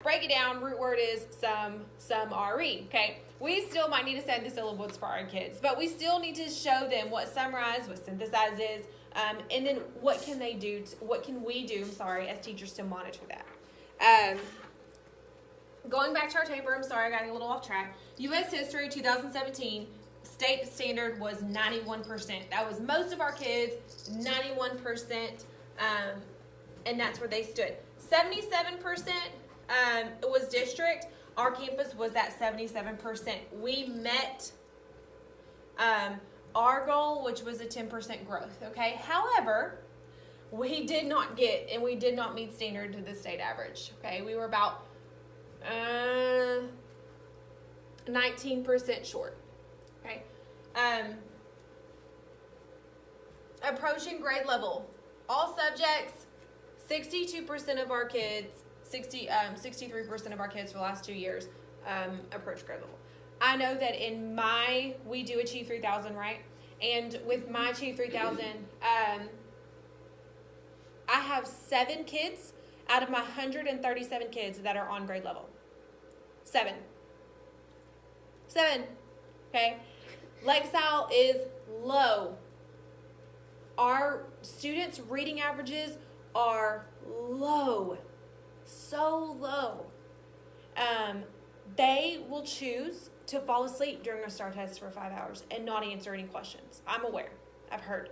break it down, root word is some RE, okay? We still might need to send the syllables for our kids, but we still need to show them what summarize, what synthesize is, and then what can they do, what can we do, as teachers to monitor that. Going back to our paper, I'm sorry, I got a little off track. U.S. History 2017, state standard was 91%. That was most of our kids, 91%, and that's where they stood. 77% was district. Our campus was at 77%. We met our goal, which was a 10% growth, okay? However, we did not meet standard to the state average, okay? We were about 19% short, okay? Approaching grade level. All subjects, 62% of our kids, 63% of our kids for the last 2 years approach grade level. I know that we do Achieve 3000, right? And with my Achieve 3000, I have 7 kids out of my 137 kids that are on grade level. 7, okay? Lexile is low. Our students' reading averages are low, so low. They will choose to fall asleep during a STAR test for 5 hours and not answer any questions. I'm aware. I've heard.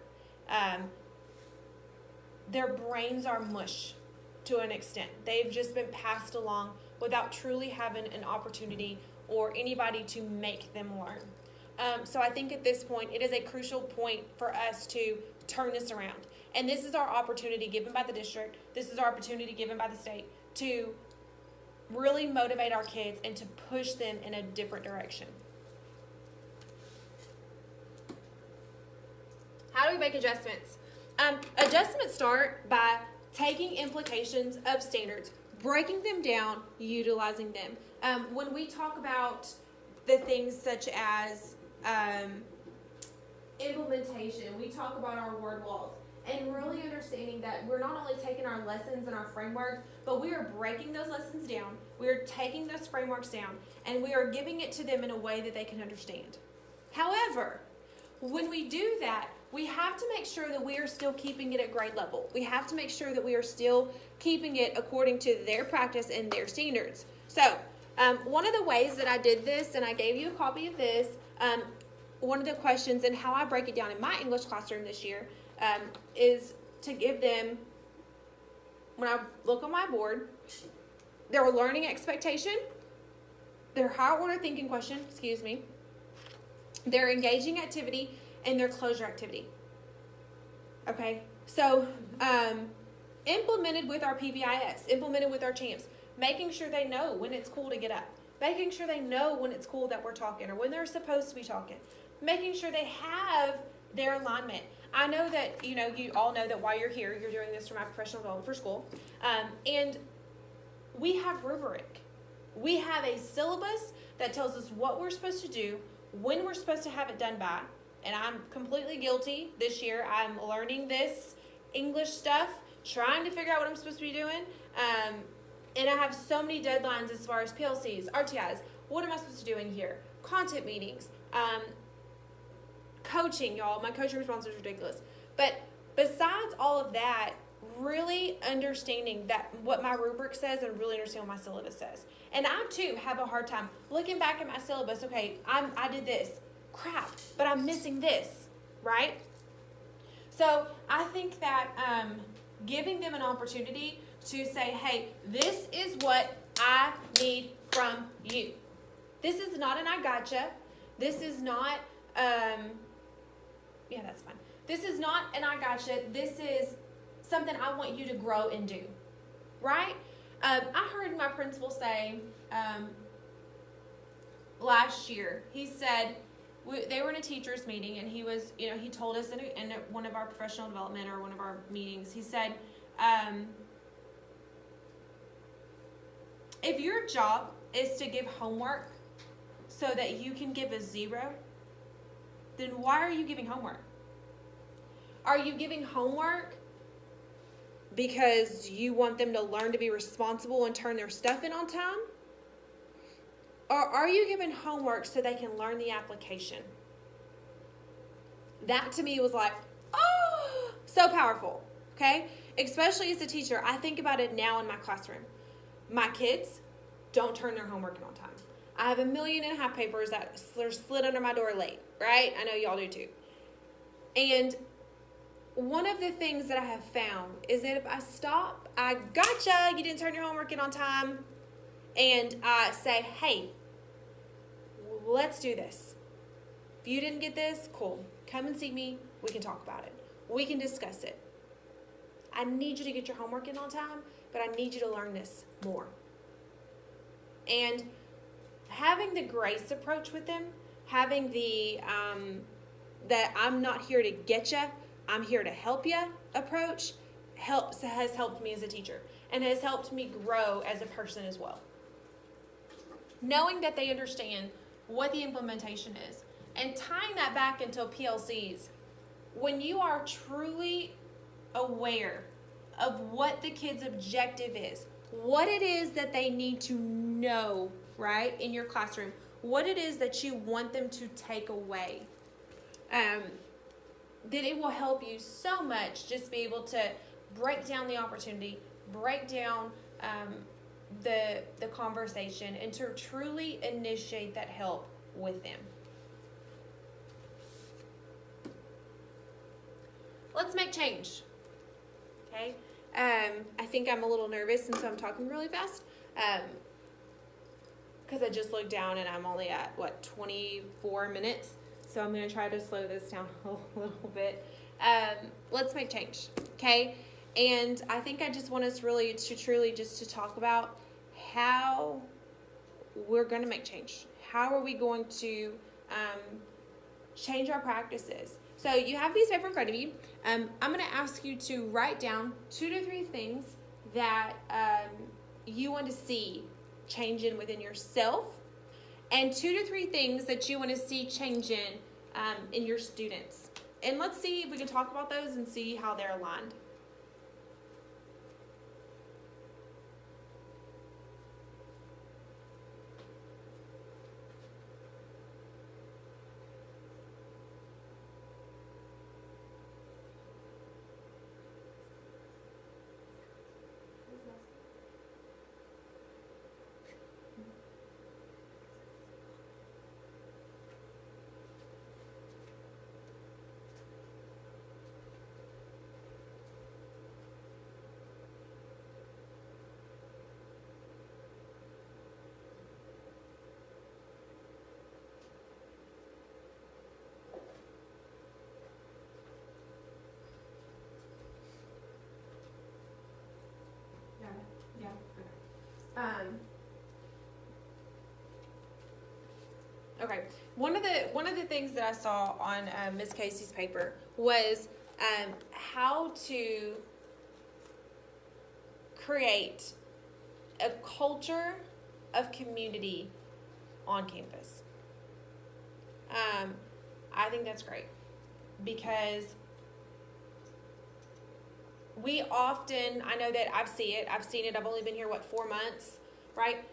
Their brains are mush to an extent. They've just been passed along without truly having an opportunity or anybody to make them learn. So I think at this point, it is a crucial point for us to turn this around. And this is our opportunity given by the district. This is our opportunity given by the state to really motivate our kids and to push them in a different direction. How do we make adjustments? Adjustments start by taking implications of standards, breaking them down, utilizing them. When we talk about the things such as implementation, we talk about our word walls, and really understanding that we're not only taking our lessons and our frameworks, but we are breaking those lessons down, we are taking those frameworks down, and we are giving it to them in a way that they can understand. However, when we do that, we have to make sure that we are still keeping it at grade level. We have to make sure that we are still keeping it according to their practice and their standards. So, one of the ways that I did this, and I gave you a copy of this, one of the questions and how I break it down in my English classroom this year is to give them, when I look on my board, their learning expectation, their higher order thinking question, their engaging activity, and their closure activity. Okay, so implemented with our PBIS, implemented with our champs, making sure they know when it's cool to get up, making sure they know when it's cool that we're talking or when they're supposed to be talking, making sure they have their alignment. I know that, you all know that while you're here, you're doing this for my professional development for school, and we have rubric. We have a syllabus that tells us what we're supposed to do, when we're supposed to have it done by, and I'm completely guilty this year. I'm learning this English stuff, trying to figure out what I'm supposed to be doing, and I have so many deadlines as far as PLCs, RTIs, what am I supposed to do in here, content meetings, coaching, y'all. My coaching response is ridiculous. But besides all of that, really understanding that what my rubric says and really understand what my syllabus says. And I, too, have a hard time looking back at my syllabus. Okay, I did this. Crap, but I'm missing this, right? So I think that giving them an opportunity to say, hey, this is what I need from you. This is not an I gotcha. This is not, that's fine. This is not an I gotcha. This is something I want you to grow and do, right? I heard my principal say last year, he said, they were in a teacher's meeting, and he was, he told us in one of our professional development or one of our meetings, he said, if your job is to give homework so that you can give a 0, then why are you giving homework? Are you giving homework because you want them to learn to be responsible and turn their stuff in on time? Or are you giving homework so they can learn the application? That to me was like, oh, so powerful, okay? Especially as a teacher, I think about it now in my classroom. My kids don't turn their homework in on time. I have 1.5 million papers that are slid under my door late, right? I know y'all do too. And one of the things that I have found is that if I stop, I gotcha, you didn't turn your homework in on time, and I say, hey, let's do this. If you didn't get this, cool. Come and see me. We can talk about it. We can discuss it. I need you to get your homework in on time, but I need you to learn this more. And having the grace approach with them, having the that I'm not here to get you, I'm here to help you approach has helped me as a teacher and has helped me grow as a person as well. Knowing that they understand what the implementation is and tying that back into PLCs, when you are truly aware of what the kid's objective is, what it is that they need to know, right, in your classroom, what it is that you want them to take away, then it will help you so much just be able to break down the opportunity, break down the conversation, and to truly initiate that help with them. Let's make change. Okay? I think I'm a little nervous, and so I'm talking really fast. Because I just looked down and I'm only at, 24 minutes. So I'm going to try to slow this down a little bit. Let's make change. Okay? And I think I just want us really to truly just to talk about how we're going to make change. How are we going to change our practices? So you have these paper in front of you. I'm going to ask you to write down 2 to 3 things that you want to see changing within yourself, and 2 to 3 things that you want to see changing in your students. And let's see if we can talk about those and see how they're aligned. Okay. One of the things that I saw on Ms. Casey's paper was how to create a culture of community on campus. I think that's great because we often, I know that I've seen it. I've only been here, 4 months, right?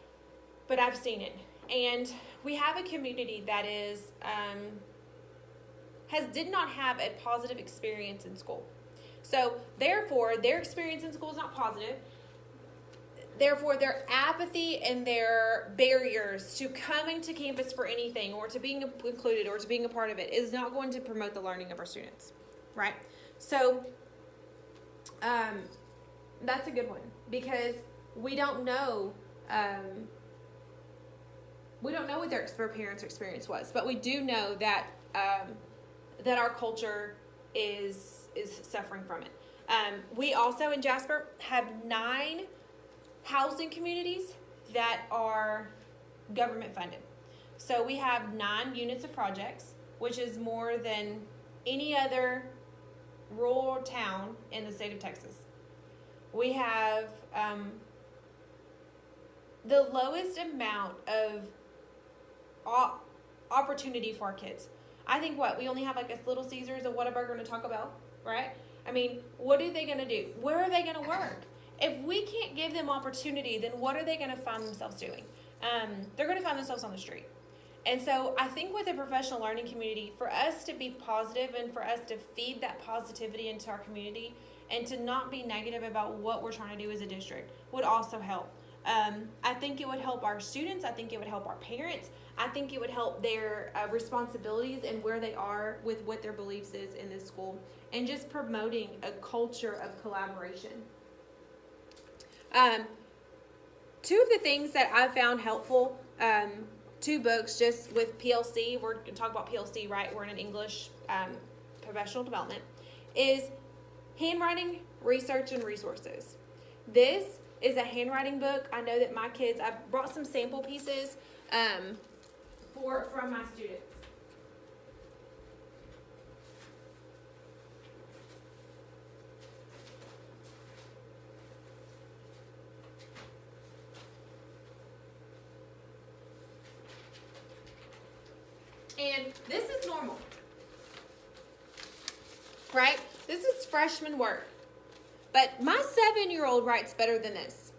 But I've seen it. And we have a community that is, did not have a positive experience in school. So therefore, their experience in school is not positive. Therefore, their apathy and their barriers to coming to campus for anything or to being included or to being a part of it is not going to promote the learning of our students, right? So that's a good one because we don't know what their parents' experience was, but we do know that that our culture is suffering from it. We also in Jasper have 9 housing communities that are government funded. So we have 9 units of projects, which is more than any other rural town in the state of Texas. We have the lowest amount of opportunity for our kids. I think we only have a Little Caesars, a Whataburger, and a Taco Bell, right? I mean, what are they going to do? Where are they going to work? If we can't give them opportunity, then what are they going to find themselves doing? They're going to find themselves on the street. And so I think with the professional learning community, for us to be positive and for us to feed that positivity into our community and to not be negative about what we're trying to do as a district would also help. I think it would help our students. I think it would help our parents. I think it would help their responsibilities and where they are with what their beliefs is in this school, and just promoting a culture of collaboration. Two of the things that I found helpful, 2 books just with PLC, we're going to talk about PLC, right? We're in an English professional development, is Handwriting, Research, and Resources. This is a handwriting book. I know that my kids, I brought some sample pieces from my students. And this is normal, right? This is freshman work. But my 7-year-old writes better than this,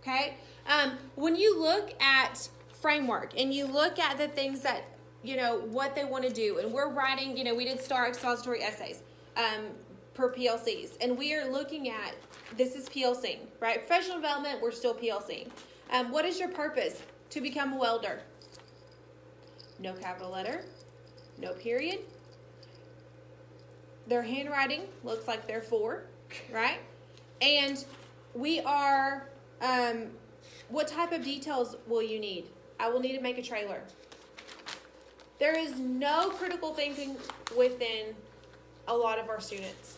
okay? When you look at framework and you look at the things that, what they want to do, and we're writing, we did STAR expository essays per PLCs, and we are looking at, this is PLC, right? Professional development, we're still PLC. What is your purpose? To become a welder. No capital letter, no period. Their handwriting looks like they're 4, right? And we are, what type of details will you need? I will need to make a trailer. There is no critical thinking within a lot of our students.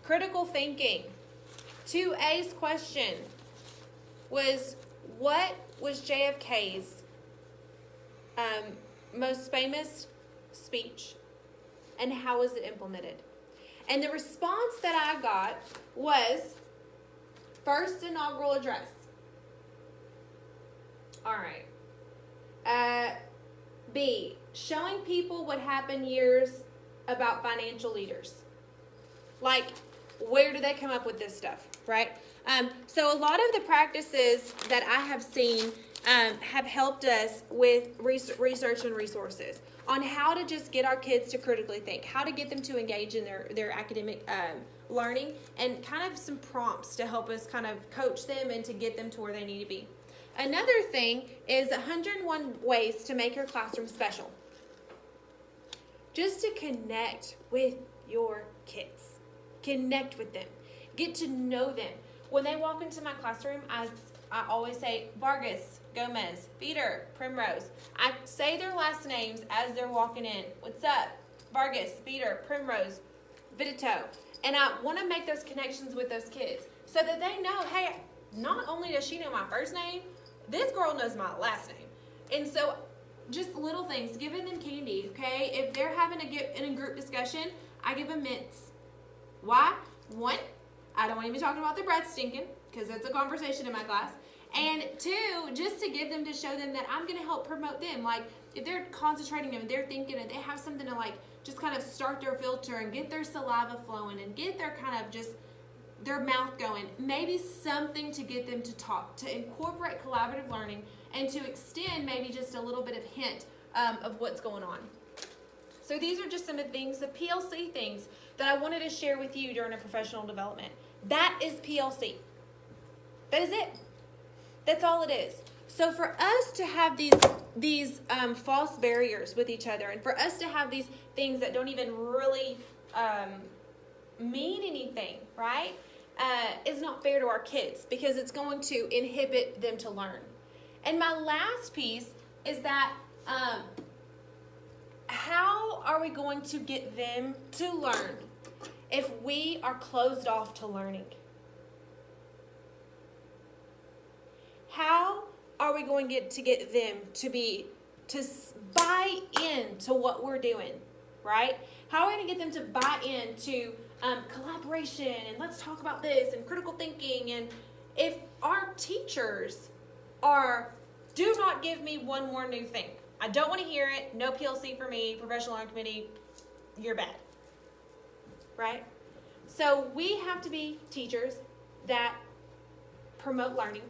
Critical thinking. 2A's question was, what was JFK's most famous speech, and how was it implemented? And the response that I got was, first inaugural address. All right. B, showing people what happened years about financial leaders. Like, where do they come up with this stuff, right? So a lot of the practices that I have seen have helped us with research and resources on how to just get our kids to critically think, how to get them to engage in their academic learning, and kind of some prompts to help us kind of coach them and to get them to where they need to be. Another thing is 101 ways to make your classroom special. Just to connect with your kids. Connect with them. Get to know them. When they walk into my classroom, I always say Vargas, Gomez, Peter, Primrose. I say their last names as they're walking in. What's up? Vargas, Peter, Primrose, Vidito. And I want to make those connections with those kids so that they know, hey, not only does she know my first name, this girl knows my last name. And so just little things, giving them candy, okay? If they're having in a group discussion, I give them mints. Why? 1, I don't want to be talking about their breath stinking, because it's a conversation in my class. And 2, just to give them, to show them that I'm going to help promote them. Like, if they're concentrating and they're thinking and they have something to, like, just kind of start their filter and get their saliva flowing and get their kind of just their mouth going, maybe something to get them to talk, to incorporate collaborative learning, and to extend maybe just a little bit of hint of what's going on. So these are just some of the things, the PLC things that I wanted to share with you during a professional development. That is PLC. That is it. That's all it is. So for us to have these false barriers with each other, and for us to have these things that don't even really mean anything, right, is not fair to our kids, because it's going to inhibit them to learn. And my last piece is that how are we going to get them to learn if we are closed off to learning? How are we going to get them to buy into what we're doing, right? How are we going to get them to buy into collaboration, and let's talk about this, and critical thinking? And if our teachers do not give me one more new thing, I don't want to hear it, no PLC for me, professional learning committee, you're bad. right? So we have to be teachers that promote learning.